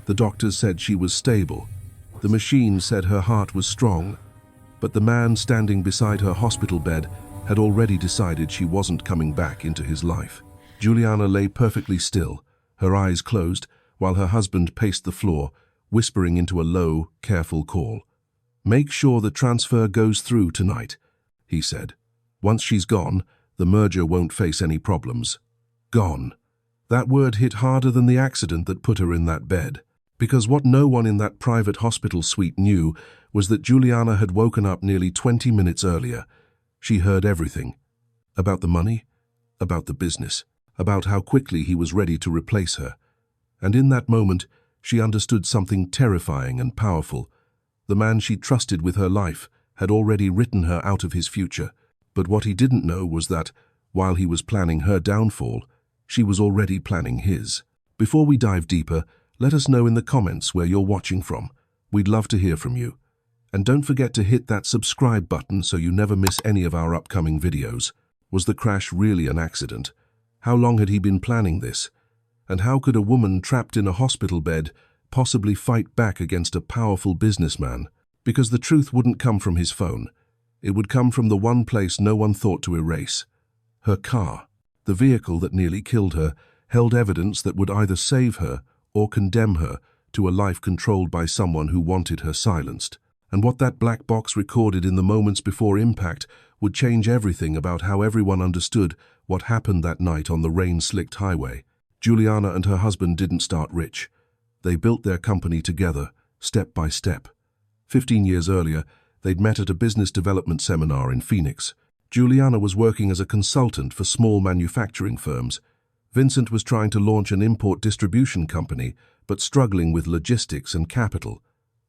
The doctors said she was stable. The machine said her heart was strong. But the man standing beside her hospital bed had already decided she wasn't coming back into his life. Juliana lay perfectly still, her eyes closed, while her husband paced the floor, whispering into a low, careful call. "Make sure the transfer goes through tonight," he said. "Once she's gone, the merger won't face any problems." Gone. That word hit harder than the accident that put her in that bed. Because what no one in that private hospital suite knew was that Juliana had woken up nearly 20 minutes earlier. She heard everything. About the money, about the business, about how quickly he was ready to replace her. And in that moment, she understood something terrifying and powerful. The man she trusted with her life had already written her out of his future. But what he didn't know was that, while he was planning her downfall, she was already planning his. Before we dive deeper, let us know in the comments where you're watching from. We'd love to hear from you. And don't forget to hit that subscribe button so you never miss any of our upcoming videos. Was the crash really an accident? How long had he been planning this? And how could a woman trapped in a hospital bed possibly fight back against a powerful businessman? Because the truth wouldn't come from his phone. It would come from the one place no one thought to erase. Her car. The vehicle that nearly killed her held evidence that would either save her or condemn her to a life controlled by someone who wanted her silenced. And what that black box recorded in the moments before impact would change everything about how everyone understood what happened that night on the rain-slicked highway. Juliana and her husband didn't start rich. They built their company together, step by step. 15 years earlier, they'd met at a business development seminar in Phoenix. Juliana was working as a consultant for small manufacturing firms. Vincent was trying to launch an import distribution company, but struggling with logistics and capital.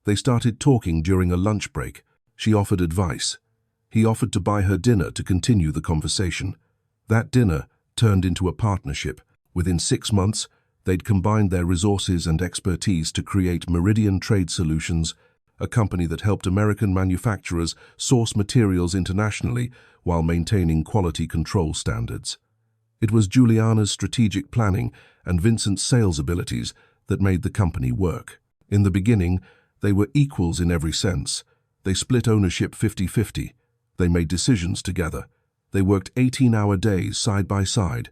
They started talking during a lunch break. She offered advice. He offered to buy her dinner to continue the conversation. That dinner turned into a partnership. Within 6 months, they'd combined their resources and expertise to create Meridian Trade Solutions, a company that helped American manufacturers source materials internationally while maintaining quality control standards. It was Juliana's strategic planning and Vincent's sales abilities that made the company work. In the beginning, they were equals in every sense. They split ownership 50-50. They made decisions together. They worked 18-hour days side by side,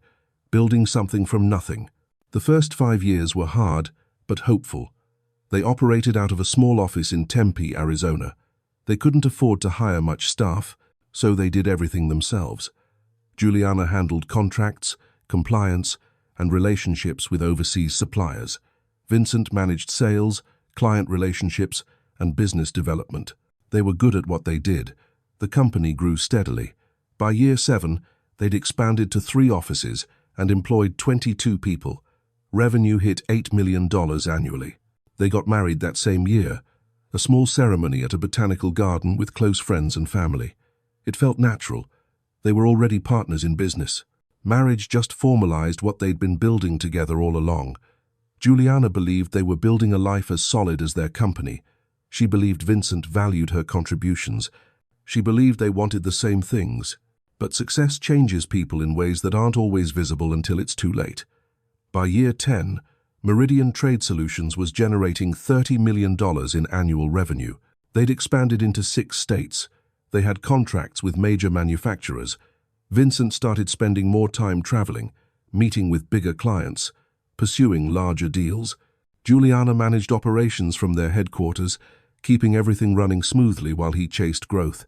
building something from nothing. The first 5 years were hard, but hopeful. They operated out of a small office in Tempe, Arizona. They couldn't afford to hire much staff, so they did everything themselves. Juliana handled contracts, compliance, and relationships with overseas suppliers. Vincent managed sales, client relationships, and business development. They were good at what they did. The company grew steadily. By year 7, they'd expanded to 3 offices and employed 22 people. Revenue hit $8 million annually. They got married that same year, a small ceremony at a botanical garden with close friends and family. It felt natural. They were already partners in business. Marriage just formalized what they'd been building together all along. Juliana believed they were building a life as solid as their company. She believed Vincent valued her contributions. She believed they wanted the same things. But success changes people in ways that aren't always visible until it's too late. By year 10, Meridian Trade Solutions was generating $30 million in annual revenue. They'd expanded into 6 states. They had contracts with major manufacturers. Vincent started spending more time traveling, meeting with bigger clients, pursuing larger deals. Juliana managed operations from their headquarters, keeping everything running smoothly while he chased growth.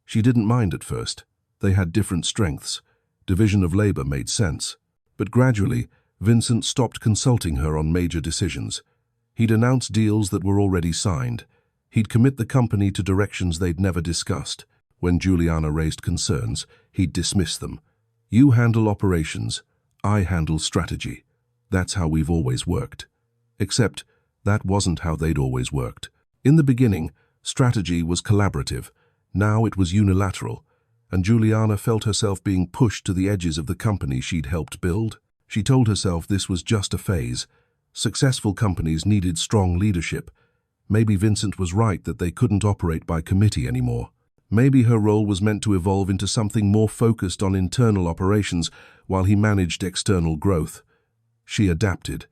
She didn't mind at first. They had different strengths. Division of labor made sense. But gradually, Vincent stopped consulting her on major decisions. He'd announce deals that were already signed. He'd commit the company to directions they'd never discussed. When Juliana raised concerns, he'd dismiss them. "You handle operations. I handle strategy. That's how we've always worked." Except that wasn't how they'd always worked. In the beginning, strategy was collaborative. Now it was unilateral. And Juliana felt herself being pushed to the edges of the company she'd helped build. She told herself this was just a phase. Successful companies needed strong leadership. Maybe Vincent was right that they couldn't operate by committee anymore. Maybe her role was meant to evolve into something more focused on internal operations while he managed external growth. She adapted.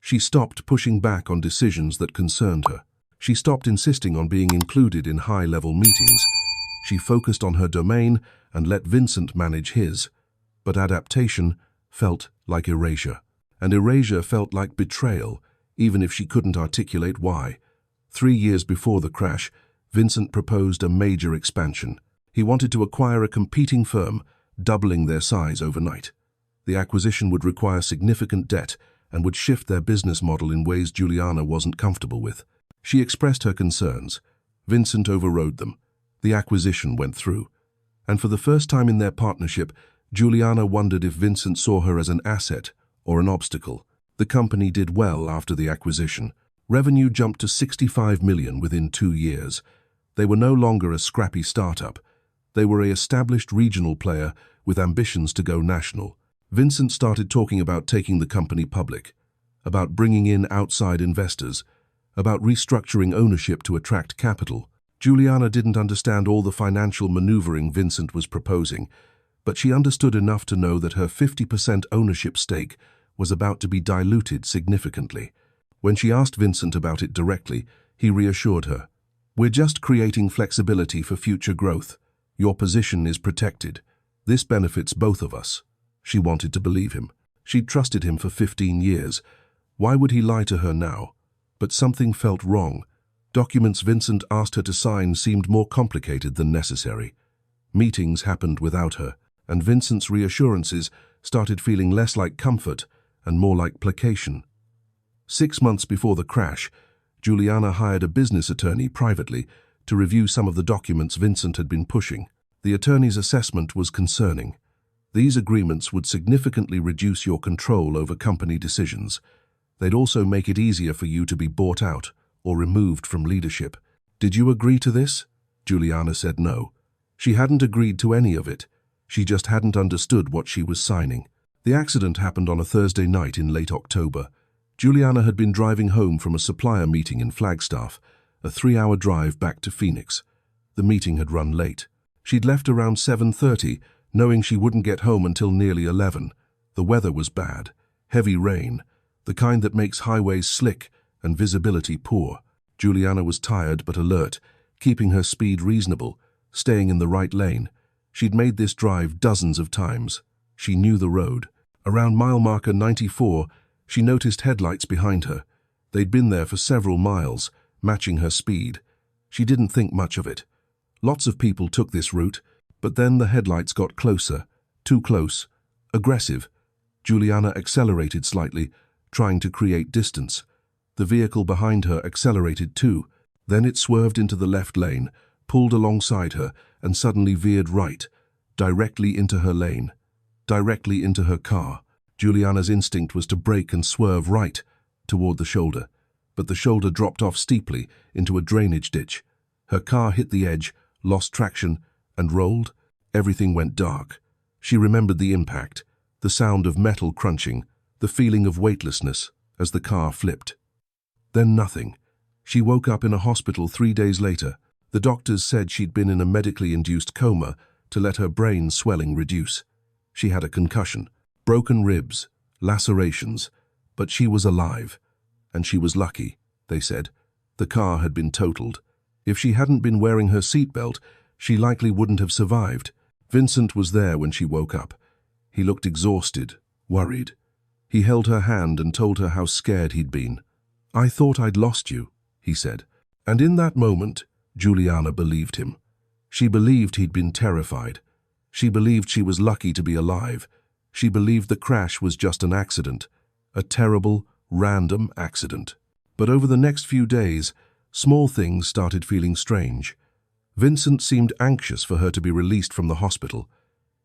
She stopped pushing back on decisions that concerned her. She stopped insisting on being included in high-level meetings. She focused on her domain and let Vincent manage his. But adaptation felt like erasure. And erasure felt like betrayal, even if she couldn't articulate why. 3 years before the crash, Vincent proposed a major expansion. He wanted to acquire a competing firm, doubling their size overnight. The acquisition would require significant debt and would shift their business model in ways Juliana wasn't comfortable with. She expressed her concerns. Vincent overrode them. The acquisition went through. And for the first time in their partnership, Juliana wondered if Vincent saw her as an asset or an obstacle. The company did well after the acquisition. Revenue jumped to $65 million within 2 years. They were no longer a scrappy startup. They were an established regional player with ambitions to go national. Vincent started talking about taking the company public, about bringing in outside investors, about restructuring ownership to attract capital. Juliana didn't understand all the financial maneuvering Vincent was proposing, but she understood enough to know that her 50% ownership stake was about to be diluted significantly. When she asked Vincent about it directly, he reassured her. "We're just creating flexibility for future growth. Your position is protected. This benefits both of us." She wanted to believe him. She'd trusted him for 15 years. Why would he lie to her now? But something felt wrong. Documents Vincent asked her to sign seemed more complicated than necessary. Meetings happened without her, and Vincent's reassurances started feeling less like comfort and more like placation. 6 months before the crash, Juliana hired a business attorney privately to review some of the documents Vincent had been pushing. The attorney's assessment was concerning. These agreements would significantly reduce your control over company decisions. They'd also make it easier for you to be bought out or removed from leadership. "Did you agree to this?" Juliana said no. She hadn't agreed to any of it. She just hadn't understood what she was signing. The accident happened on a Thursday night in late October. Juliana had been driving home from a supplier meeting in Flagstaff, a 3-hour drive back to Phoenix. The meeting had run late. She'd left around 7:30, knowing she wouldn't get home until nearly 11. The weather was bad, heavy rain, the kind that makes highways slick and visibility poor. Juliana was tired but alert, keeping her speed reasonable, staying in the right lane. She'd made this drive dozens of times. She knew the road. Around mile marker 94, she noticed headlights behind her. They'd been there for several miles, matching her speed. She didn't think much of it. Lots of people took this route, but then the headlights got closer, too close, aggressive. Juliana accelerated slightly, trying to create distance. The vehicle behind her accelerated too. Then it swerved into the left lane, pulled alongside her, and suddenly veered right, directly into her lane, directly into her car. Juliana's instinct was to brake and swerve right, toward the shoulder. But the shoulder dropped off steeply into a drainage ditch. Her car hit the edge, lost traction, and rolled. Everything went dark. She remembered the impact, the sound of metal crunching, the feeling of weightlessness as the car flipped. Then nothing. She woke up in a hospital 3 days later. The doctors said she'd been in a medically induced coma to let her brain swelling reduce. She had a concussion, broken ribs, lacerations, but she was alive. And she was lucky, they said. The car had been totaled. If she hadn't been wearing her seatbelt, she likely wouldn't have survived. Vincent was there when she woke up. He looked exhausted, worried. He held her hand and told her how scared he'd been. "I thought I'd lost you," he said. And in that moment, Juliana believed him. She believed he'd been terrified. She believed she was lucky to be alive. She believed the crash was just an accident, a terrible, random accident. But over the next few days, small things started feeling strange. Vincent seemed anxious for her to be released from the hospital.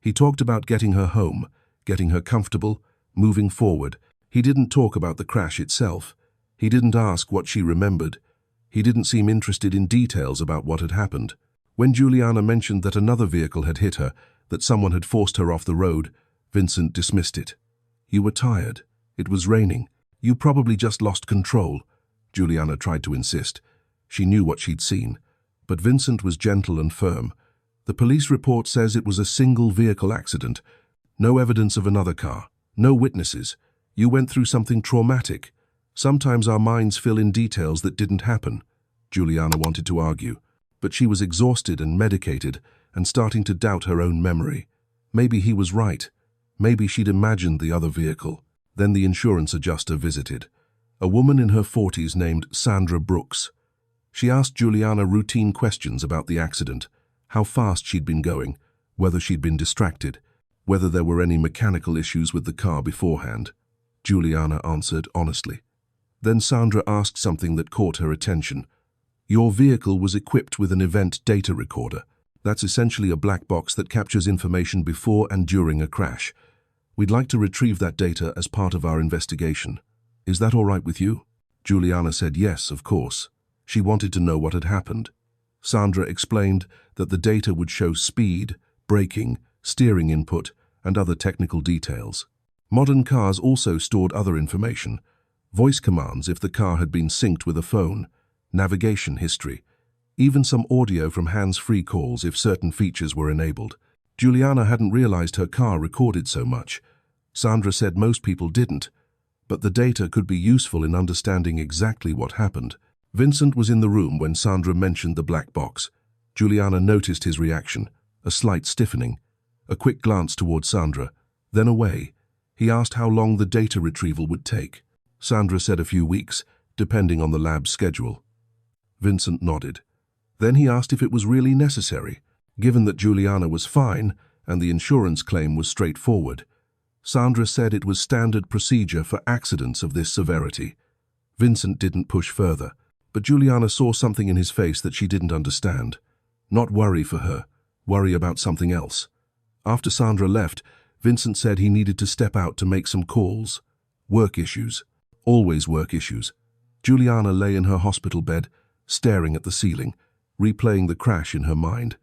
He talked about getting her home, getting her comfortable, moving forward. He didn't talk about the crash itself. He didn't ask what she remembered. He didn't seem interested in details about what had happened. When Juliana mentioned that another vehicle had hit her, that someone had forced her off the road, Vincent dismissed it. "You were tired. It was raining. You probably just lost control," Juliana tried to insist. She knew what she'd seen. But Vincent was gentle and firm. "The police report says it was a single vehicle accident. No evidence of another car. No witnesses. You went through something traumatic. Sometimes our minds fill in details that didn't happen, Juliana wanted to argue, but she was exhausted and medicated and starting to doubt her own memory. Maybe he was right. Maybe she'd imagined the other vehicle. Then the insurance adjuster visited. A woman in her 40s named Sandra Brooks. She asked Juliana routine questions about the accident, how fast she'd been going, whether she'd been distracted, whether there were any mechanical issues with the car beforehand. Juliana answered honestly. Then Sandra asked something that caught her attention. Your vehicle was equipped with an event data recorder. That's essentially a black box that captures information before and during a crash. We'd like to retrieve that data as part of our investigation. Is that all right with you? Juliana said yes, of course. She wanted to know what had happened. Sandra explained that the data would show speed, braking, steering input, and other technical details. Modern cars also stored other information. Voice commands if the car had been synced with a phone, navigation history, even some audio from hands-free calls if certain features were enabled. Juliana hadn't realized her car recorded so much. Sandra said most people didn't, but the data could be useful in understanding exactly what happened. Vincent was in the room when Sandra mentioned the black box. Juliana noticed his reaction, a slight stiffening, a quick glance towards Sandra, then away. He asked how long the data retrieval would take. Sandra said a few weeks, depending on the lab's schedule. Vincent nodded. Then he asked if it was really necessary, given that Juliana was fine and the insurance claim was straightforward. Sandra said it was standard procedure for accidents of this severity. Vincent didn't push further, but Juliana saw something in his face that she didn't understand. Not worry for her, worry about something else. After Sandra left, Vincent said he needed to step out to make some calls. Work issues. Always work issues. Juliana lay in her hospital bed, staring at the ceiling, replaying the crash in her mind.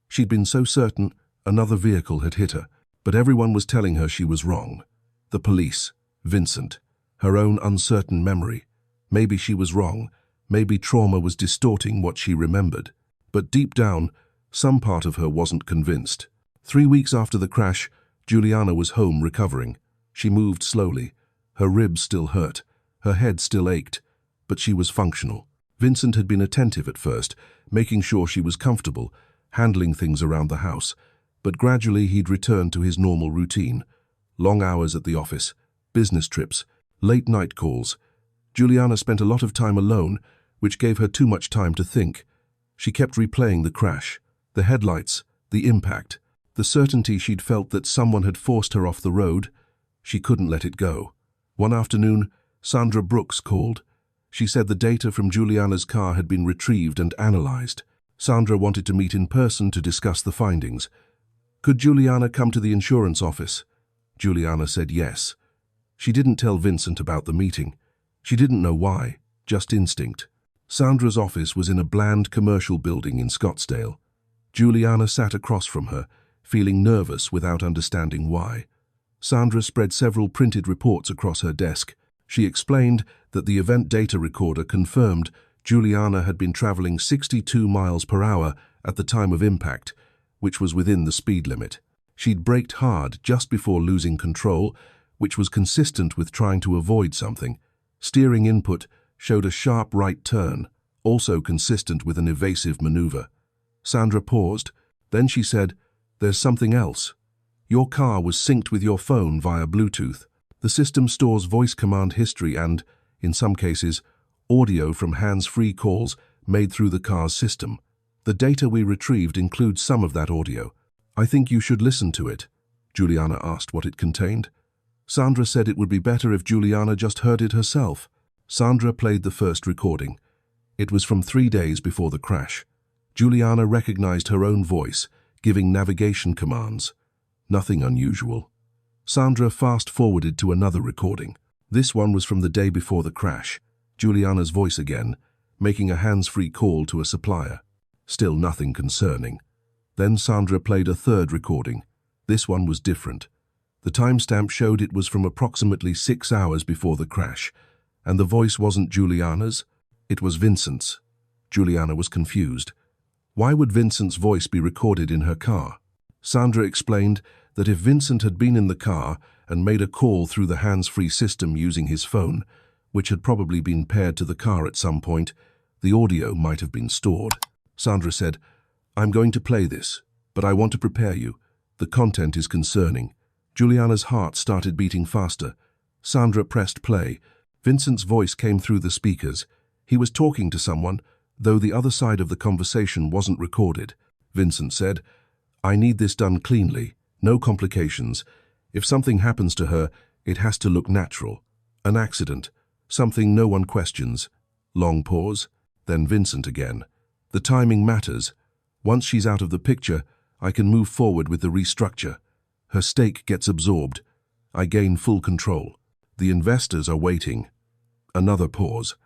She'd been so certain another vehicle had hit her, but everyone was telling her she was wrong. The police, Vincent, her own uncertain memory. Maybe she was wrong. Maybe trauma was distorting what she remembered. But deep down, some part of her wasn't convinced. 3 weeks after the crash, Juliana was home recovering. She moved slowly. Her ribs still hurt. Her head still ached. But she was functional. Vincent had been attentive at first, making sure she was comfortable, handling things around the house. But gradually he'd returned to his normal routine. Long hours at the office, business trips, late night calls. Juliana spent a lot of time alone, which gave her too much time to think. She kept replaying the crash, the headlights, the impact, the certainty she'd felt that someone had forced her off the road. She couldn't let it go. One afternoon, Sandra Brooks called. She said the data from Juliana's car had been retrieved and analyzed. Sandra wanted to meet in person to discuss the findings. Could Juliana come to the insurance office? Juliana said yes. She didn't tell Vincent about the meeting. She didn't know why, just instinct. Sandra's office was in a bland commercial building in Scottsdale. Juliana sat across from her, feeling nervous without understanding why. Sandra spread several printed reports across her desk. She explained that the event data recorder confirmed Juliana had been traveling 62 miles per hour at the time of impact, which was within the speed limit. She'd braked hard just before losing control, which was consistent with trying to avoid something. Steering input showed a sharp right turn, also consistent with an evasive maneuver. Sandra paused. Then she said, "There's something else. Your car was synced with your phone via Bluetooth. The system stores voice command history and, in some cases, audio from hands-free calls made through the car's system. The data we retrieved includes some of that audio. I think you should listen to it." Juliana asked what it contained. Sandra said it would be better if Juliana just heard it herself. Sandra played the first recording. It was from 3 days before the crash. Juliana recognized her own voice, giving navigation commands. Nothing unusual. Sandra fast-forwarded to another recording. This one was from the day before the crash. Juliana's voice again, making a hands-free call to a supplier. Still nothing concerning. Then Sandra played a third recording. This one was different. The timestamp showed it was from approximately 6 hours before the crash, and the voice wasn't Juliana's, it was Vincent's. Juliana was confused. Why would Vincent's voice be recorded in her car? Sandra explained that if Vincent had been in the car and made a call through the hands-free system using his phone, which had probably been paired to the car at some point. The audio might have been stored. Sandra said, "I'm going to play this, but I want to prepare you. The content is concerning." Juliana's heart started beating faster. Sandra pressed play. Vincent's voice came through the speakers. He was talking to someone, though the other side of the conversation wasn't recorded. Vincent said, "I need this done cleanly, no complications. If something happens to her, it has to look natural. An accident, something no one questions." Long pause, then Vincent again. "The timing matters. Once she's out of the picture, I can move forward with the restructure. Her stake gets absorbed. I gain full control. The investors are waiting." Another pause.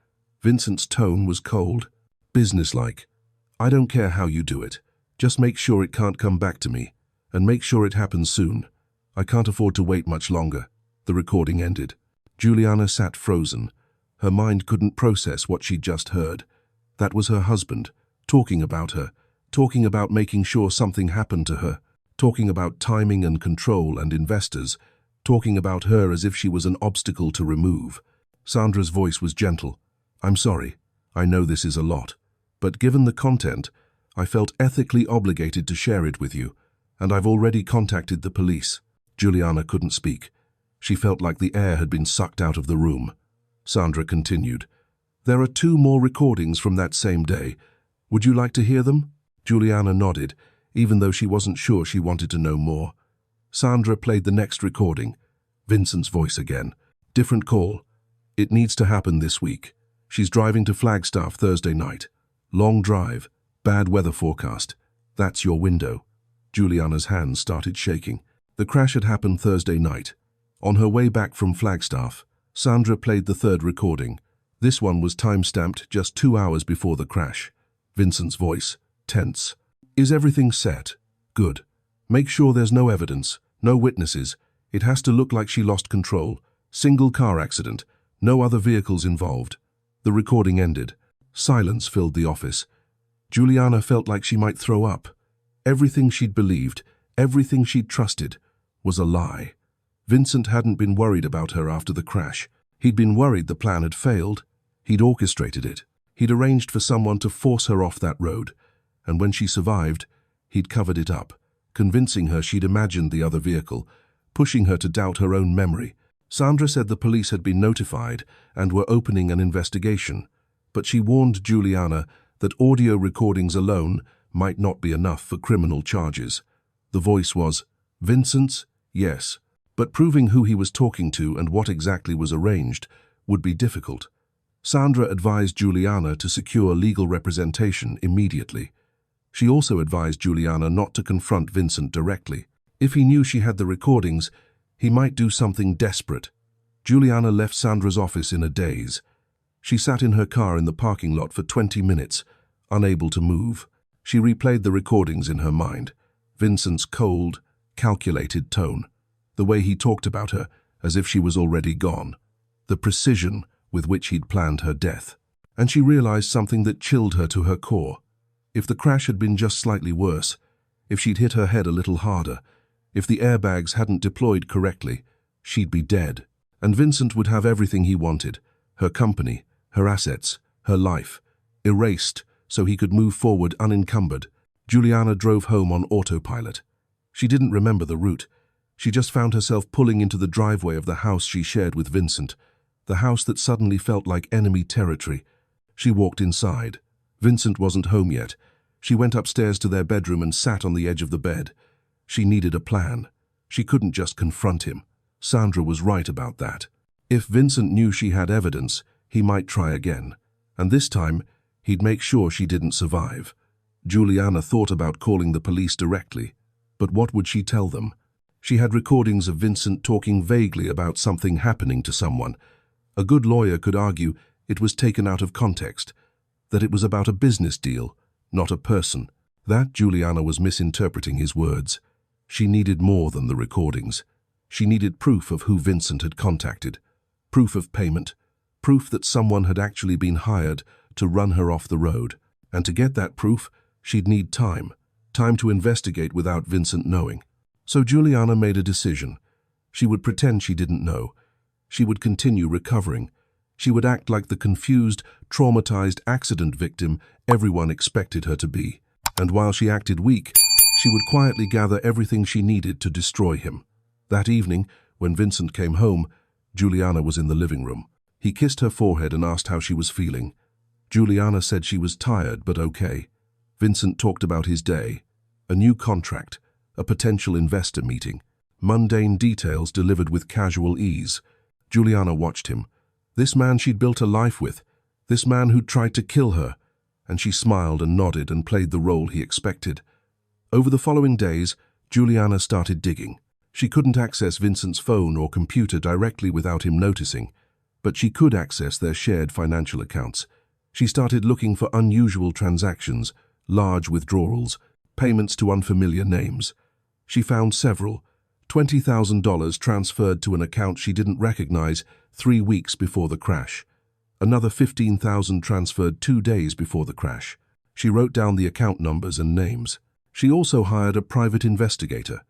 Vincent's tone was cold, businesslike. "I don't care how you do it. Just make sure it can't come back to me, and make sure it happens soon. I can't afford to wait much longer." The recording ended. Juliana sat frozen. Her mind couldn't process what she'd just heard. That was her husband, talking about her, talking about making sure something happened to her, talking about timing and control and investors, talking about her as if she was an obstacle to remove. Sandra's voice was gentle. "I'm sorry. I know this is a lot. But given the content, I felt ethically obligated to share it with you, and I've already contacted the police." Juliana couldn't speak. She felt like the air had been sucked out of the room. Sandra continued, "There are 2 more recordings from that same day. Would you like to hear them?" Juliana nodded, even though she wasn't sure she wanted to know more. Sandra played the next recording. Vincent's voice again. "Different call. It needs to happen this week. She's driving to Flagstaff Thursday night. Long drive. Bad weather forecast. That's your window." Juliana's hands started shaking. The crash had happened Thursday night. On her way back from Flagstaff, Sandra played the 3rd recording. This one was time-stamped just 2 hours before the crash. Vincent's voice, tense. "Is everything set? Good. Make sure there's no evidence, no witnesses. It has to look like she lost control. Single car accident. No other vehicles involved." The recording ended. Silence filled the office. Juliana felt like she might throw up. Everything she'd believed, everything she'd trusted, was a lie. Vincent hadn't been worried about her after the crash. He'd been worried the plan had failed. He'd orchestrated it. He'd arranged for someone to force her off that road. And when she survived, he'd covered it up, convincing her she'd imagined the other vehicle, pushing her to doubt her own memory. Sandra said the police had been notified and were opening an investigation, but she warned Juliana that audio recordings alone might not be enough for criminal charges. The voice was, "Vincent's? Yes. But proving who he was talking to and what exactly was arranged would be difficult." Sandra advised Juliana to secure legal representation immediately. She also advised Juliana not to confront Vincent directly. If he knew she had the recordings, he might do something desperate. Juliana left Sandra's office in a daze. She sat in her car in the parking lot for 20 minutes, unable to move. She replayed the recordings in her mind. Vincent's cold, calculated tone. The way he talked about her, as if she was already gone. The precision with which he'd planned her death. And she realized something that chilled her to her core. If the crash had been just slightly worse, if she'd hit her head a little harder, if the airbags hadn't deployed correctly, she'd be dead. And Vincent would have everything he wanted, her company, her assets, her life, erased so he could move forward unencumbered. Juliana drove home on autopilot. She didn't remember the route. She just found herself pulling into the driveway of the house she shared with Vincent, the house that suddenly felt like enemy territory. She walked inside. Vincent wasn't home yet. She went upstairs to their bedroom and sat on the edge of the bed. She needed a plan. She couldn't just confront him. Sandra was right about that. If Vincent knew she had evidence, he might try again. And this time, he'd make sure she didn't survive. Juliana thought about calling the police directly. But what would she tell them? She had recordings of Vincent talking vaguely about something happening to someone. A good lawyer could argue it was taken out of context, that it was about a business deal, not a person. That Juliana was misinterpreting his words. She needed more than the recordings. She needed proof of who Vincent had contacted, proof of payment, proof that someone had actually been hired to run her off the road. And to get that proof, she'd need time to investigate without Vincent knowing. So Juliana made a decision. She would pretend she didn't know. She would continue recovering. She would act like the confused, traumatized accident victim everyone expected her to be. And while she acted weak, she would quietly gather everything she needed to destroy him. That evening, when Vincent came home, Juliana was in the living room. He kissed her forehead and asked how she was feeling. Juliana said she was tired but okay. Vincent talked about his day, a new contract, a potential investor meeting, mundane details delivered with casual ease. Juliana watched him. This man she'd built a life with, this man who'd tried to kill her, and she smiled and nodded and played the role he expected. Over the following days, Juliana started digging. She couldn't access Vincent's phone or computer directly without him noticing, but she could access their shared financial accounts. She started looking for unusual transactions, large withdrawals, payments to unfamiliar names. She found several. $20,000 transferred to an account she didn't recognize 3 weeks before the crash. Another $15,000 transferred 2 days before the crash. She wrote down the account numbers and names. She also hired a private investigator.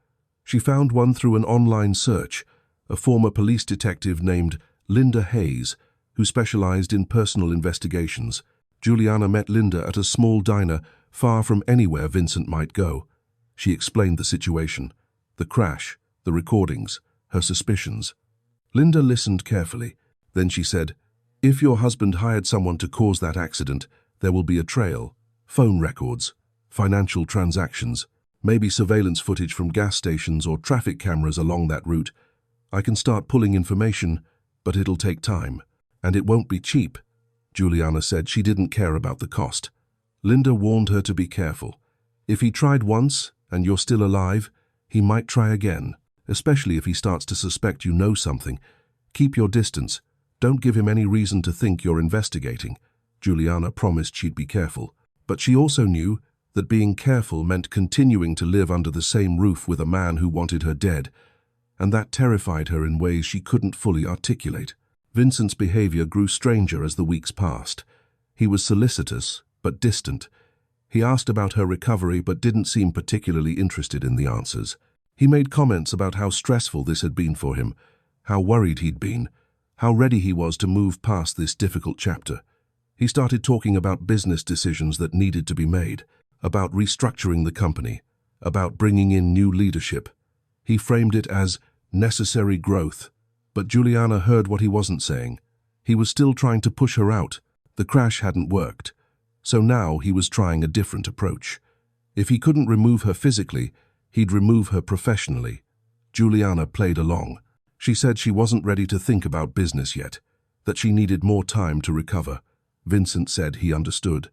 She found one through an online search, a former police detective named Linda Hayes, who specialized in personal investigations. Juliana met Linda at a small diner far from anywhere Vincent might go. She explained the situation, the crash, the recordings, her suspicions. Linda listened carefully. Then she said, "If your husband hired someone to cause that accident, there will be a trail, phone records, financial transactions, maybe surveillance footage from gas stations or traffic cameras along that route. I can start pulling information, but it'll take time. And it won't be cheap." Juliana said she didn't care about the cost. Linda warned her to be careful. If he tried once and you're still alive, he might try again, especially if he starts to suspect you know something. Keep your distance. Don't give him any reason to think you're investigating. Juliana promised she'd be careful, but she also knew that being careful meant continuing to live under the same roof with a man who wanted her dead, and that terrified her in ways she couldn't fully articulate. Vincent's behavior grew stranger as the weeks passed. He was solicitous, but distant. He asked about her recovery but didn't seem particularly interested in the answers. He made comments about how stressful this had been for him, how worried he'd been, how ready he was to move past this difficult chapter. He started talking about business decisions that needed to be made, about restructuring the company, about bringing in new leadership. He framed it as necessary growth, but Juliana heard what he wasn't saying. He was still trying to push her out. The crash hadn't worked, so now he was trying a different approach. If he couldn't remove her physically, he'd remove her professionally. Juliana played along. She said she wasn't ready to think about business yet, that she needed more time to recover. Vincent said he understood,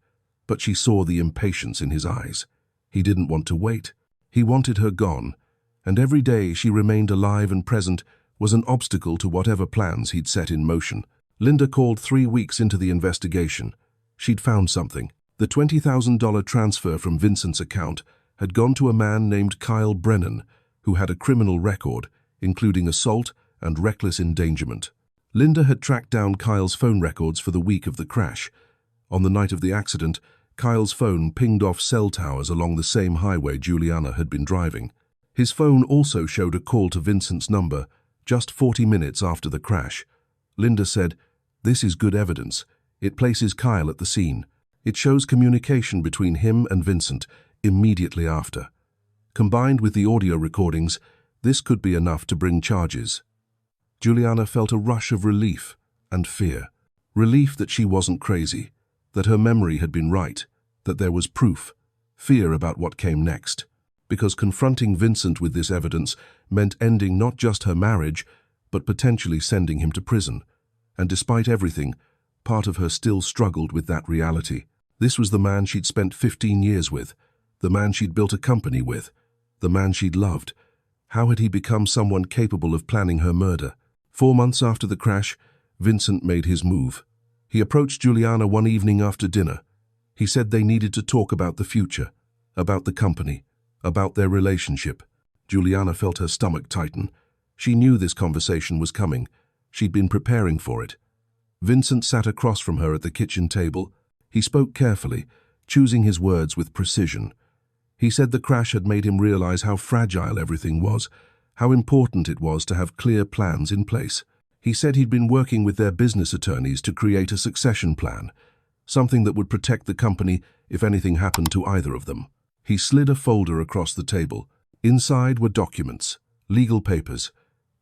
but she saw the impatience in his eyes. He didn't want to wait. He wanted her gone, and every day she remained alive and present was an obstacle to whatever plans he'd set in motion. Linda called 3 weeks into the investigation. She'd found something. The $20,000 transfer from Vincent's account had gone to a man named Kyle Brennan, who had a criminal record, including assault and reckless endangerment. Linda had tracked down Kyle's phone records for the week of the crash. On the night of the accident, Kyle's phone pinged off cell towers along the same highway Juliana had been driving. His phone also showed a call to Vincent's number just 40 minutes after the crash. Linda said, "This is good evidence. It places Kyle at the scene. It shows communication between him and Vincent immediately after. Combined with the audio recordings, this could be enough to bring charges." Juliana felt a rush of relief and fear. Relief that she wasn't crazy, that her memory had been right, that there was proof. Fear about what came next, because confronting Vincent with this evidence meant ending not just her marriage, but potentially sending him to prison. And despite everything, part of her still struggled with that reality. This was the man she'd spent 15 years with, the man she'd built a company with, the man she'd loved. How had he become someone capable of planning her murder? 4 months after the crash, Vincent made his move. He approached Juliana one evening after dinner. He said they needed to talk about the future, about the company, about their relationship. Juliana felt her stomach tighten. She knew this conversation was coming. She'd been preparing for it. Vincent sat across from her at the kitchen table. He spoke carefully, choosing his words with precision. He said the crash had made him realize how fragile everything was, how important it was to have clear plans in place. He said he'd been working with their business attorneys to create a succession plan, something that would protect the company if anything happened to either of them. He slid a folder across the table. Inside were documents, legal papers.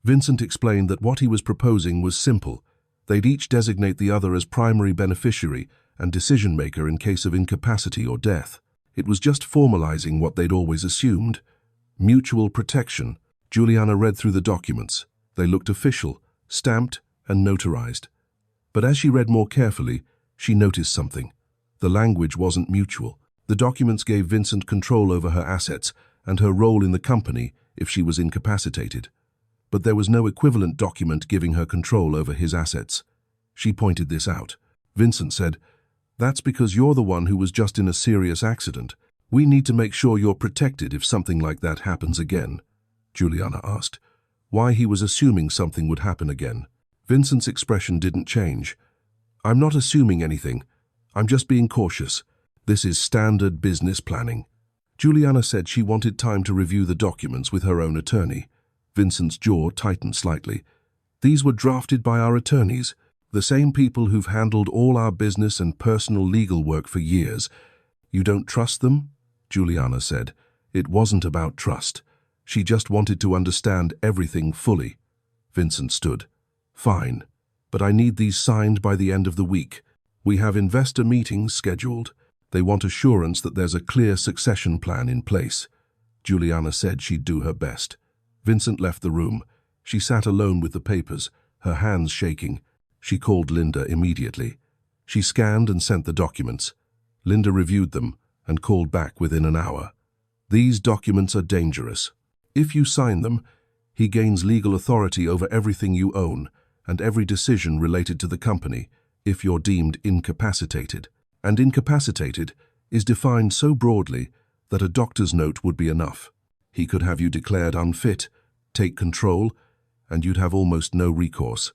Vincent explained that what he was proposing was simple. They'd each designate the other as primary beneficiary and decision-maker in case of incapacity or death. It was just formalizing what they'd always assumed. Mutual protection. Juliana read through the documents. They looked official, stamped and notarized. But as she read more carefully, she noticed something. The language wasn't mutual. The documents gave Vincent control over her assets and her role in the company if she was incapacitated. But there was no equivalent document giving her control over his assets. She pointed this out. Vincent said, "That's because you're the one who was just in a serious accident. We need to make sure you're protected if something like that happens again." Juliana asked why he was assuming something would happen again. Vincent's expression didn't change. "I'm not assuming anything. I'm just being cautious. This is standard business planning." Juliana said she wanted time to review the documents with her own attorney. Vincent's jaw tightened slightly. "These were drafted by our attorneys, the same people who've handled all our business and personal legal work for years. You don't trust them?" Juliana said. It wasn't about trust. She just wanted to understand everything fully. Vincent stood. "Fine, but I need these signed by the end of the week. We have investor meetings scheduled. They want assurance that there's a clear succession plan in place." Juliana said she'd do her best. Vincent left the room. She sat alone with the papers, her hands shaking. She called Linda immediately. She scanned and sent the documents. Linda reviewed them and called back within an hour. "These documents are dangerous. If you sign them, he gains legal authority over everything you own and every decision related to the company if you're deemed incapacitated. And incapacitated is defined so broadly that a doctor's note would be enough. He could have you declared unfit, take control, and you'd have almost no recourse."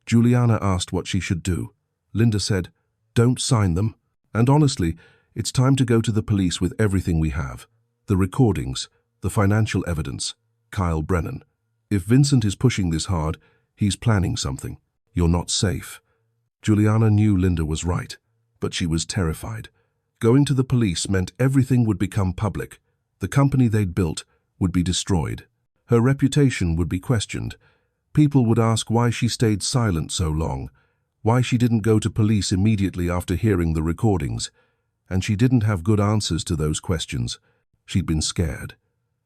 Juliana asked what she should do. Linda said, "Don't sign them. And honestly, it's time to go to the police with everything we have. The recordings, the financial evidence, Kyle Brennan. If Vincent is pushing this hard, he's planning something. You're not safe." Juliana knew Linda was right, but she was terrified. Going to the police meant everything would become public. The company they'd built would be destroyed. Her reputation would be questioned. People would ask why she stayed silent so long, why she didn't go to police immediately after hearing the recordings. And she didn't have good answers to those questions. She'd been scared.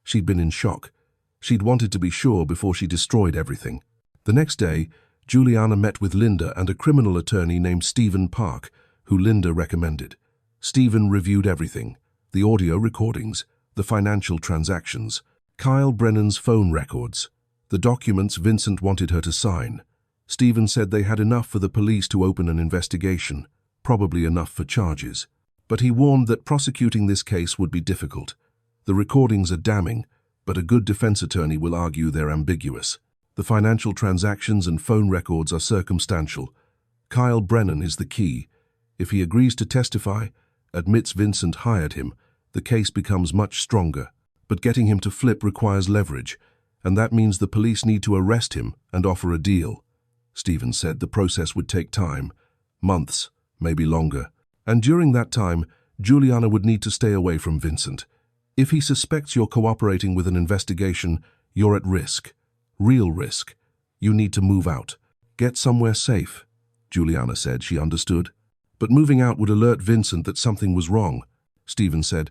She'd been in shock. She'd wanted to be sure before she destroyed everything. The next day, Juliana met with Linda and a criminal attorney named Stephen Park, who Linda recommended. Stephen reviewed everything: the audio recordings, the financial transactions, Kyle Brennan's phone records, the documents Vincent wanted her to sign. Stephen said they had enough for the police to open an investigation, probably enough for charges. But he warned that prosecuting this case would be difficult. The recordings are damning, but a good defense attorney will argue they're ambiguous. The financial transactions and phone records are circumstantial. Kyle Brennan is the key. If he agrees to testify, admits Vincent hired him, the case becomes much stronger. But getting him to flip requires leverage, and that means the police need to arrest him and offer a deal. Stephen said the process would take time, months, maybe longer. And during that time, Juliana would need to stay away from Vincent. If he suspects you're cooperating with an investigation, you're at risk. Real risk. You need to move out. Get somewhere safe. Juliana said she understood. But moving out would alert Vincent that something was wrong. Stephen said,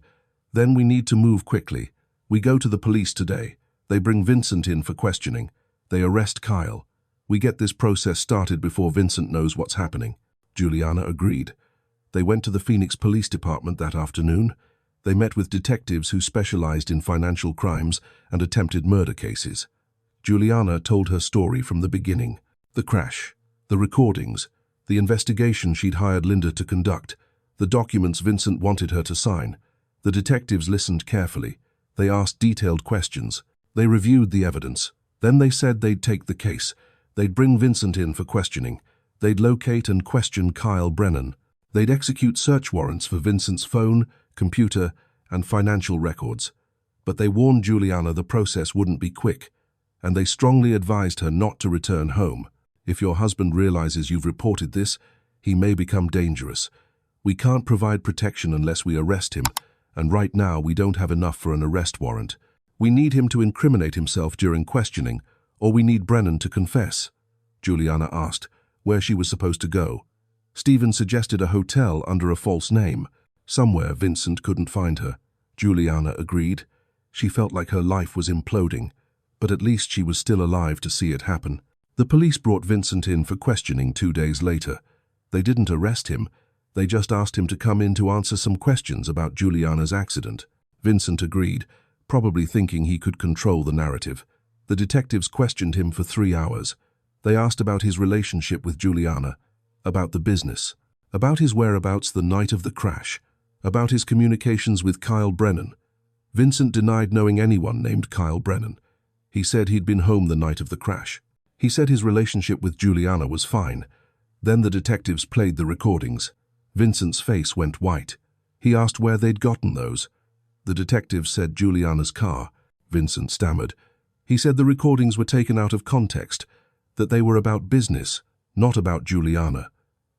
"Then we need to move quickly. We go to the police today. They bring Vincent in for questioning. They arrest Kyle. We get this process started before Vincent knows what's happening." Juliana agreed. They went to the Phoenix Police Department that afternoon. They met with detectives who specialized in financial crimes and attempted murder cases. Juliana told her story from the beginning: the crash, the recordings, the investigation she'd hired Linda to conduct, the documents Vincent wanted her to sign. The detectives listened carefully. They asked detailed questions. They reviewed the evidence. Then they said they'd take the case. They'd bring Vincent in for questioning. They'd locate and question Kyle Brennan. They'd execute search warrants for Vincent's phone, computer, and financial records. But they warned Juliana the process wouldn't be quick, and they strongly advised her not to return home. If your husband realizes you've reported this, he may become dangerous. We can't provide protection unless we arrest him, and right now we don't have enough for an arrest warrant. We need him to incriminate himself during questioning, or we need Brennan to confess." Juliana asked where she was supposed to go. Stephen suggested a hotel under a false name, somewhere Vincent couldn't find her. Juliana agreed. She felt like her life was imploding, but at least she was still alive to see it happen. The police brought Vincent in for questioning 2 days later. They didn't arrest him. They just asked him to come in to answer some questions about Juliana's accident. Vincent agreed, probably thinking he could control the narrative. The detectives questioned him for 3 hours. They asked about his relationship with Juliana, about the business, about his whereabouts the night of the crash, about his communications with Kyle Brennan. Vincent denied knowing anyone named Kyle Brennan. He said he'd been home the night of the crash. He said his relationship with Juliana was fine. Then the detectives played the recordings. Vincent's face went white. He asked where they'd gotten those. The detectives said Juliana's car. Vincent stammered. He said the recordings were taken out of context, that they were about business, not about Juliana.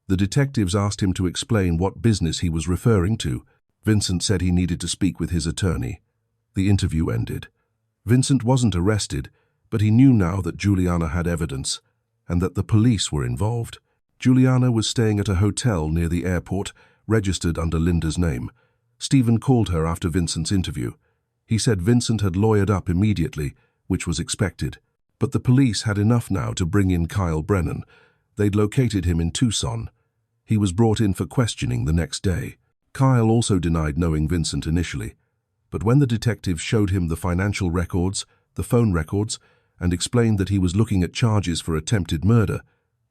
The detectives asked him to explain what business he was referring to. Vincent said he needed to speak with his attorney. The interview ended. Vincent wasn't arrested, but he knew now that Juliana had evidence, and that the police were involved. Juliana was staying at a hotel near the airport, registered under Linda's name. Stephen called her after Vincent's interview. He said Vincent had lawyered up immediately, which was expected. But the police had enough now to bring in Kyle Brennan. They'd located him in Tucson. He was brought in for questioning the next day. Kyle also denied knowing Vincent initially. But when the detectives showed him the financial records, the phone records, and explained that he was looking at charges for attempted murder,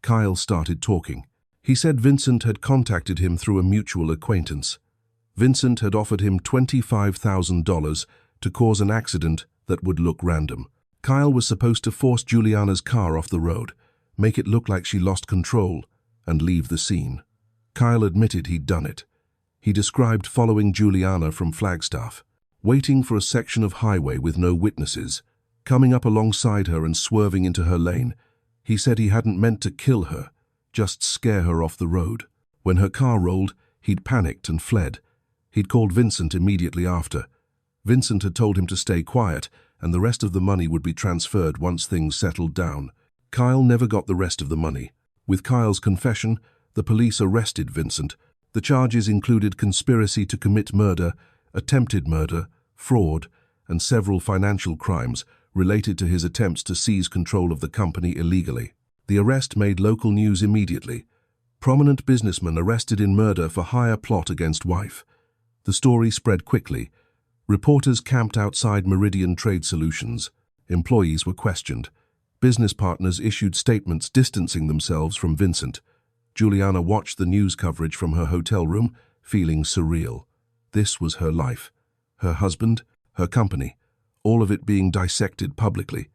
Kyle started talking. He said Vincent had contacted him through a mutual acquaintance. Vincent had offered him $25,000 to cause an accident that would look random. Kyle was supposed to force Juliana's car off the road, make it look like she lost control, and leave the scene. Kyle admitted he'd done it. He described following Juliana from Flagstaff, waiting for a section of highway with no witnesses, coming up alongside her and swerving into her lane. He said he hadn't meant to kill her, just scare her off the road. When her car rolled, he'd panicked and fled. He'd called Vincent immediately after. Vincent had told him to stay quiet, and the rest of the money would be transferred once things settled down. Kyle never got the rest of the money. With Kyle's confession, the police arrested Vincent. The charges included conspiracy to commit murder, attempted murder, fraud, and several financial crimes related to his attempts to seize control of the company illegally. The arrest made local news immediately. Prominent businessman arrested in murder for hire plot against wife. The story spread quickly. Reporters camped outside Meridian Trade Solutions. Employees were questioned. Business partners issued statements distancing themselves from Vincent. Juliana watched the news coverage from her hotel room, feeling surreal. This was her life, her husband, her company, all of it being dissected publicly.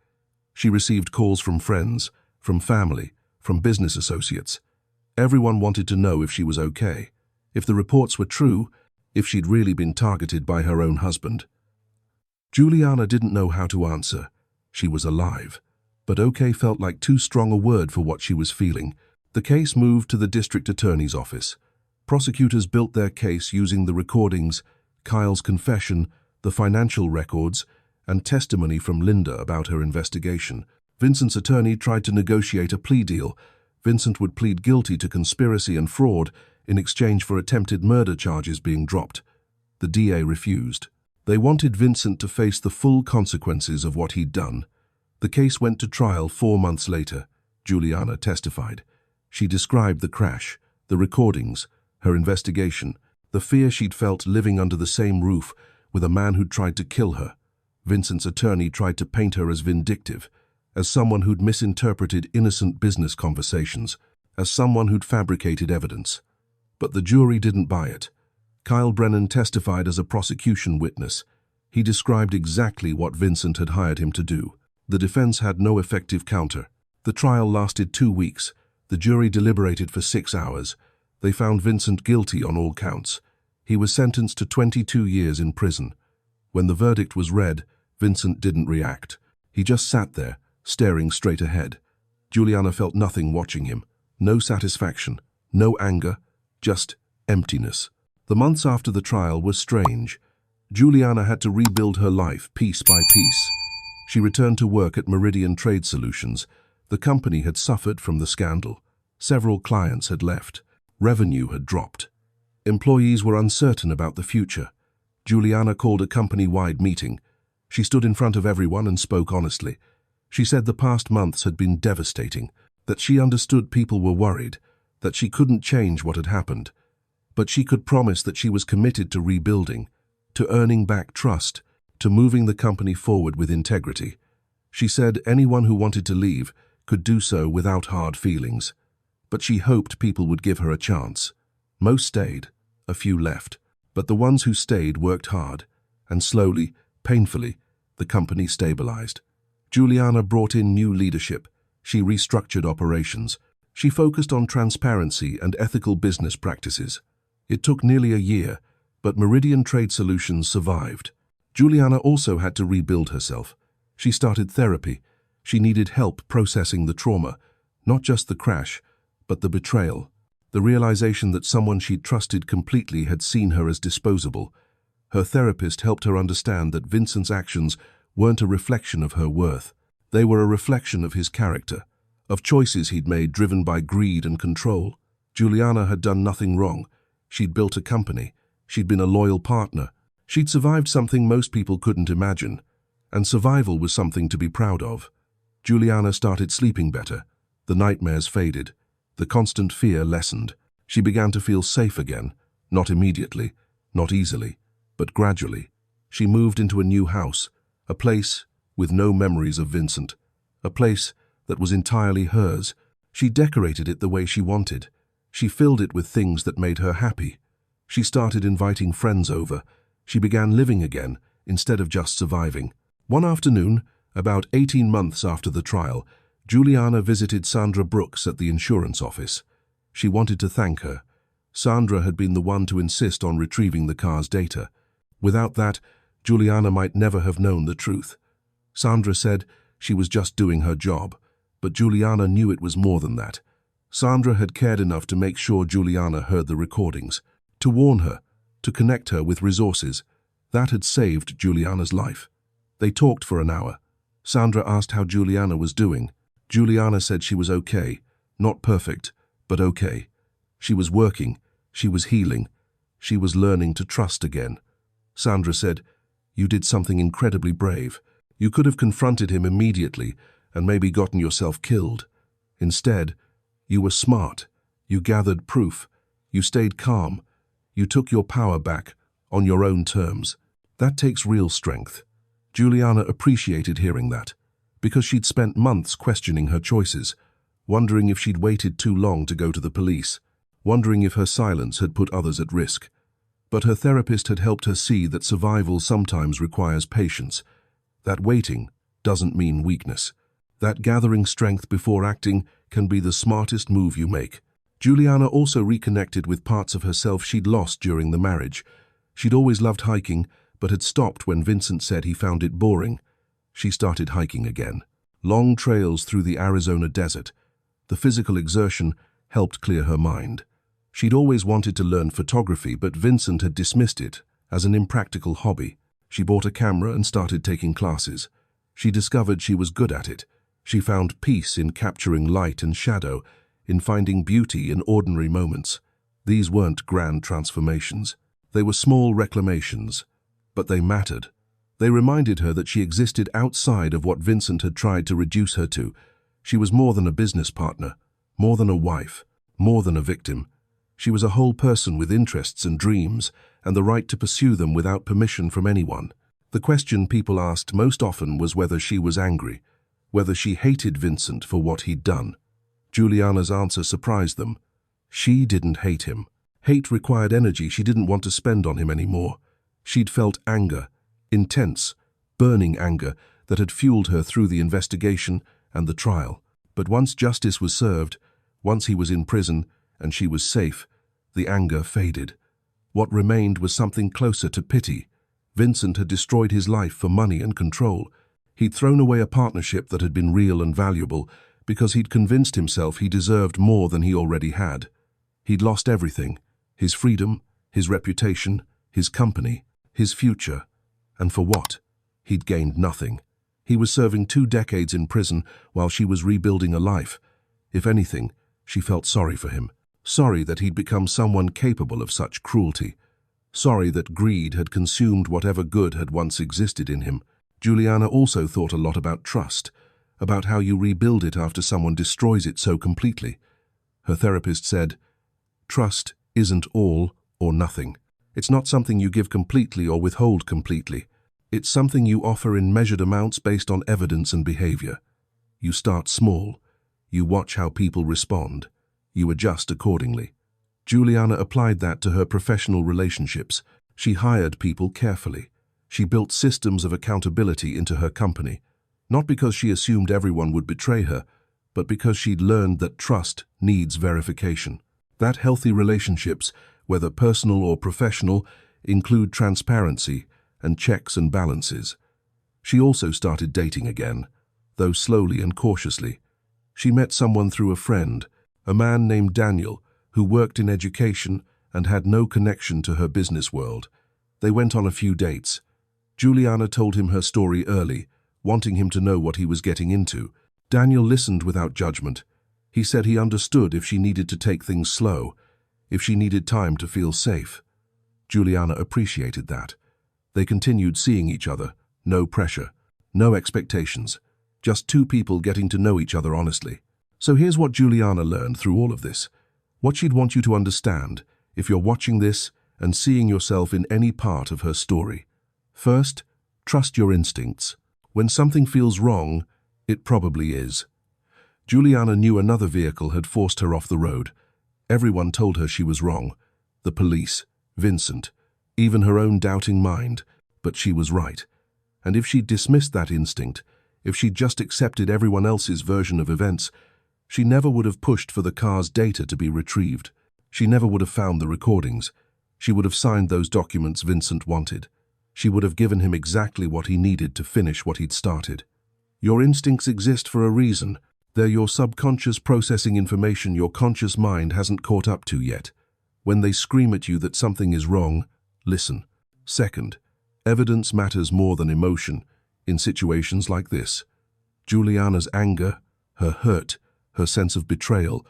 She received calls from friends, from family, from business associates. Everyone wanted to know if she was okay, if the reports were true, if she'd really been targeted by her own husband. Juliana didn't know how to answer. She was alive. But okay felt like too strong a word for what she was feeling. The case moved to the district attorney's office. Prosecutors built their case using the recordings, Kyle's confession, the financial records, and testimony from Linda about her investigation. Vincent's attorney tried to negotiate a plea deal. Vincent would plead guilty to conspiracy and fraud in exchange for attempted murder charges being dropped. The DA refused. They wanted Vincent to face the full consequences of what he'd done. The case went to trial 4 months later. Juliana testified. She described the crash, the recordings, her investigation, the fear she'd felt living under the same roof with a man who'd tried to kill her. Vincent's attorney tried to paint her as vindictive, as someone who'd misinterpreted innocent business conversations, as someone who'd fabricated evidence. But the jury didn't buy it. Kyle Brennan testified as a prosecution witness. He described exactly what Vincent had hired him to do. The defense had no effective counter. The trial lasted 2 weeks. The jury deliberated for 6 hours. They found Vincent guilty on all counts. He was sentenced to 22 years in prison. When the verdict was read, Vincent didn't react. He just sat there, staring straight ahead. Juliana felt nothing watching him. No satisfaction, no anger, just emptiness. The months after the trial were strange. Juliana had to rebuild her life piece by piece. She returned to work at Meridian Trade Solutions. The company had suffered from the scandal. Several clients had left. Revenue had dropped. Employees were uncertain about the future. Juliana called a company-wide meeting. She stood in front of everyone and spoke honestly. She said the past months had been devastating, that she understood people were worried, that she couldn't change what had happened. But she could promise that she was committed to rebuilding, to earning back trust, to moving the company forward with integrity. She said anyone who wanted to leave could do so without hard feelings. But she hoped people would give her a chance. Most stayed, a few left, but the ones who stayed worked hard, and slowly, painfully, the company stabilized. Juliana brought in new leadership. She restructured operations. She focused on transparency and ethical business practices. It took nearly a year, but Meridian Trade Solutions survived. Juliana also had to rebuild herself. She started therapy. She needed help processing the trauma, not just the crash, but the betrayal. The realization that someone she'd trusted completely had seen her as disposable. Her therapist helped her understand that Vincent's actions weren't a reflection of her worth. They were a reflection of his character, of choices he'd made driven by greed and control. Juliana had done nothing wrong. She'd built a company. She'd been a loyal partner. She'd survived something most people couldn't imagine. And survival was something to be proud of. Juliana started sleeping better. The nightmares faded. The constant fear lessened. She began to feel safe again, not immediately, not easily, but gradually. She moved into a new house, a place with no memories of Vincent, a place that was entirely hers. She decorated it the way she wanted. She filled it with things that made her happy. She started inviting friends over. She began living again, instead of just surviving. One afternoon, about 18 months after the trial, Juliana visited Sandra Brooks at the insurance office. She wanted to thank her. Sandra had been the one to insist on retrieving the car's data. Without that, Juliana might never have known the truth. Sandra said she was just doing her job, but Juliana knew it was more than that. Sandra had cared enough to make sure Juliana heard the recordings, to warn her, to connect her with resources. That had saved Juliana's life. They talked for an hour. Sandra asked how Juliana was doing. Juliana said she was okay, not perfect, but okay. She was working, she was healing, she was learning to trust again. Sandra said, "You did something incredibly brave. You could have confronted him immediately and maybe gotten yourself killed. Instead, you were smart. You gathered proof. You stayed calm. You took your power back on your own terms. That takes real strength." Juliana appreciated hearing that, because she'd spent months questioning her choices, wondering if she'd waited too long to go to the police, wondering if her silence had put others at risk. But her therapist had helped her see that survival sometimes requires patience, that waiting doesn't mean weakness, that gathering strength before acting can be the smartest move you make. Juliana also reconnected with parts of herself she'd lost during the marriage. She'd always loved hiking, but had stopped when Vincent said he found it boring. She started hiking again. Long trails through the Arizona desert. The physical exertion helped clear her mind. She'd always wanted to learn photography, but Vincent had dismissed it as an impractical hobby. She bought a camera and started taking classes. She discovered she was good at it. She found peace in capturing light and shadow, in finding beauty in ordinary moments. These weren't grand transformations. They were small reclamations, but they mattered. They reminded her that she existed outside of what Vincent had tried to reduce her to. She was more than a business partner, more than a wife, more than a victim. She was a whole person with interests and dreams, and the right to pursue them without permission from anyone. The question people asked most often was whether she was angry, whether she hated Vincent for what he'd done. Juliana's answer surprised them. She didn't hate him. Hate required energy she didn't want to spend on him anymore. She'd felt anger, intense, burning anger that had fueled her through the investigation and the trial. But once justice was served, once he was in prison and she was safe, the anger faded. What remained was something closer to pity. Vincent had destroyed his life for money and control. He'd thrown away a partnership that had been real and valuable, because he'd convinced himself he deserved more than he already had. He'd lost everything: his freedom, his reputation, his company, his future. And for what? He'd gained nothing. He was serving 2 decades in prison while she was rebuilding a life. If anything, she felt sorry for him. Sorry that he'd become someone capable of such cruelty. Sorry that greed had consumed whatever good had once existed in him. Juliana also thought a lot about trust, about how you rebuild it after someone destroys it so completely. Her therapist said, "Trust isn't all or nothing. It's not something you give completely or withhold completely. It's something you offer in measured amounts based on evidence and behavior. You start small. You watch how people respond. You adjust accordingly." Juliana applied that to her professional relationships. She hired people carefully. She built systems of accountability into her company, not because she assumed everyone would betray her, but because she'd learned that trust needs verification. That healthy relationships, whether personal or professional, include transparency and checks and balances. She also started dating again, though slowly and cautiously. She met someone through a friend, a man named Daniel, who worked in education and had no connection to her business world. They went on a few dates. Juliana told him her story early, wanting him to know what he was getting into. Daniel listened without judgment. He said he understood if she needed to take things slow, if she needed time to feel safe. Juliana appreciated that. They continued seeing each other, no pressure, no expectations, just 2 people getting to know each other honestly. So here's what Juliana learned through all of this, what she'd want you to understand if you're watching this and seeing yourself in any part of her story. First, trust your instincts. When something feels wrong, it probably is. Juliana knew another vehicle had forced her off the road. Everyone told her she was wrong. The police, Vincent, even her own doubting mind, but she was right. And if she'd dismissed that instinct, if she'd just accepted everyone else's version of events, she never would have pushed for the car's data to be retrieved. She never would have found the recordings. She would have signed those documents Vincent wanted. She would have given him exactly what he needed to finish what he'd started. Your instincts exist for a reason. They're your subconscious processing information your conscious mind hasn't caught up to yet. When they scream at you that something is wrong, listen. Second, evidence matters more than emotion in situations like this. Juliana's anger, her hurt, her sense of betrayal,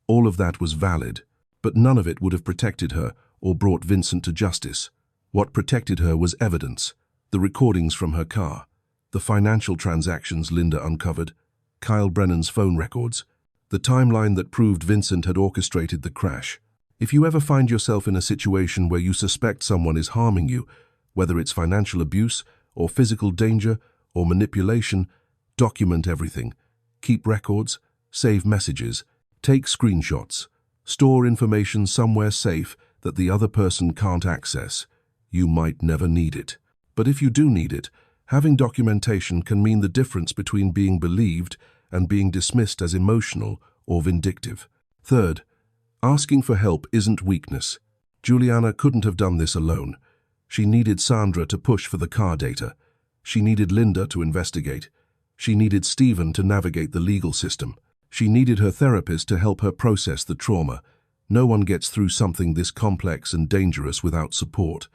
all of that was valid, but none of it would have protected her or brought Vincent to justice. What protected her was evidence, the recordings from her car, the financial transactions Linda uncovered, Kyle Brennan's phone records, the timeline that proved Vincent had orchestrated the crash. If you ever find yourself in a situation where you suspect someone is harming you, whether it's financial abuse or physical danger or manipulation, document everything. Keep records, save messages, take screenshots, store information somewhere safe that the other person can't access. You might never need it. But if you do need it, having documentation can mean the difference between being believed and being dismissed as emotional or vindictive. Third, asking for help isn't weakness. Juliana couldn't have done this alone. She needed Sandra to push for the car data. She needed Linda to investigate. She needed Stephen to navigate the legal system. She needed her therapist to help her process the trauma. No one gets through something this complex and dangerous without support.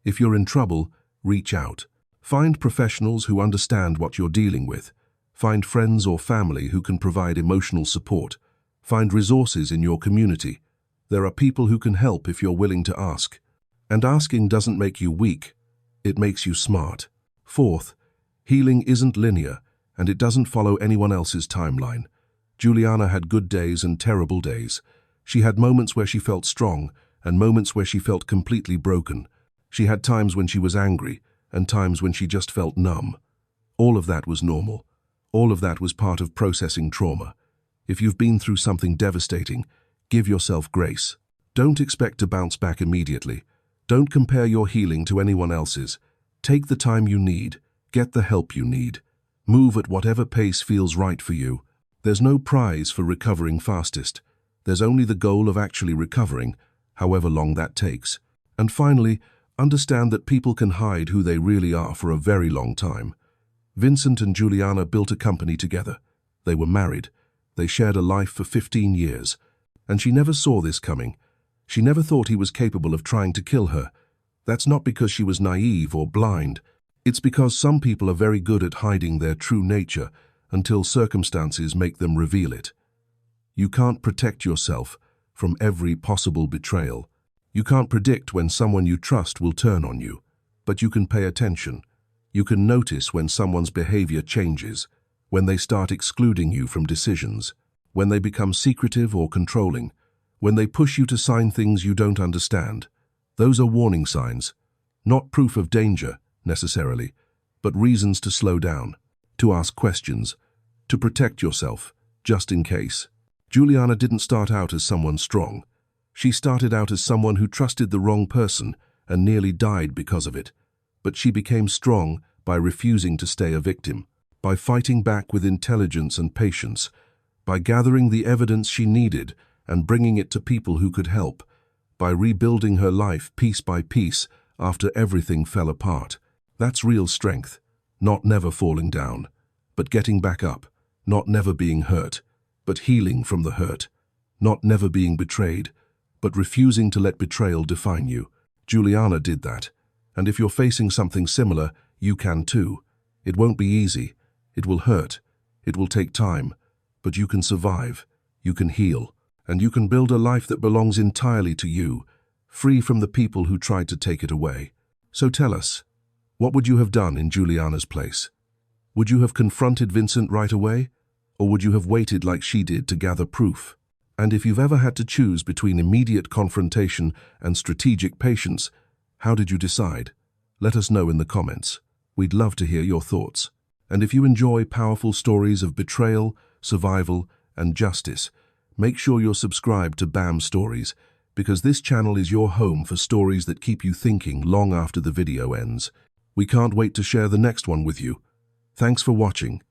If you're in trouble, reach out. Find professionals who understand what you're dealing with. Find friends or family who can provide emotional support. Find resources in your community. There are people who can help if you're willing to ask. And asking doesn't make you weak. It makes you smart. Fourth, healing isn't linear, and it doesn't follow anyone else's timeline. Juliana had good days and terrible days. She had moments where she felt strong and moments where she felt completely broken. She had times when she was angry and times when she just felt numb. All of that was normal. All of that was part of processing trauma. If you've been through something devastating, give yourself grace. Don't expect to bounce back immediately. Don't compare your healing to anyone else's. Take the time you need. Get the help you need. Move at whatever pace feels right for you. There's no prize for recovering fastest. There's only the goal of actually recovering, however long that takes. And finally, understand that people can hide who they really are for a very long time. Vincent and Juliana built a company together. They were married. They shared a life for 15 years, and she never saw this coming. She never thought he was capable of trying to kill her. That's not because she was naive or blind. It's because some people are very good at hiding their true nature until circumstances make them reveal it. You can't protect yourself from every possible betrayal. You can't predict when someone you trust will turn on you, but you can pay attention. You can notice when someone's behavior changes, when they start excluding you from decisions, when they become secretive or controlling, when they push you to sign things you don't understand. Those are warning signs, not proof of danger, necessarily, but reasons to slow down, to ask questions, to protect yourself, just in case. Juliana didn't start out as someone strong. She started out as someone who trusted the wrong person and nearly died because of it. But she became strong by refusing to stay a victim, by fighting back with intelligence and patience, by gathering the evidence she needed and bringing it to people who could help, by rebuilding her life piece by piece after everything fell apart. That's real strength, not never falling down, but getting back up, not never being hurt, but healing from the hurt, not never being betrayed, but refusing to let betrayal define you. Juliana did that, and if you're facing something similar, you can too. It won't be easy, it will hurt, it will take time, but you can survive, you can heal, and you can build a life that belongs entirely to you, free from the people who tried to take it away. So tell us, what would you have done in Juliana's place? Would you have confronted Vincent right away? Or would you have waited like she did to gather proof? And if you've ever had to choose between immediate confrontation and strategic patience, how did you decide? Let us know in the comments. We'd love to hear your thoughts. And if you enjoy powerful stories of betrayal, survival, and justice, make sure you're subscribed to BAM Stories, because this channel is your home for stories that keep you thinking long after the video ends. We can't wait to share the next one with you. Thanks for watching.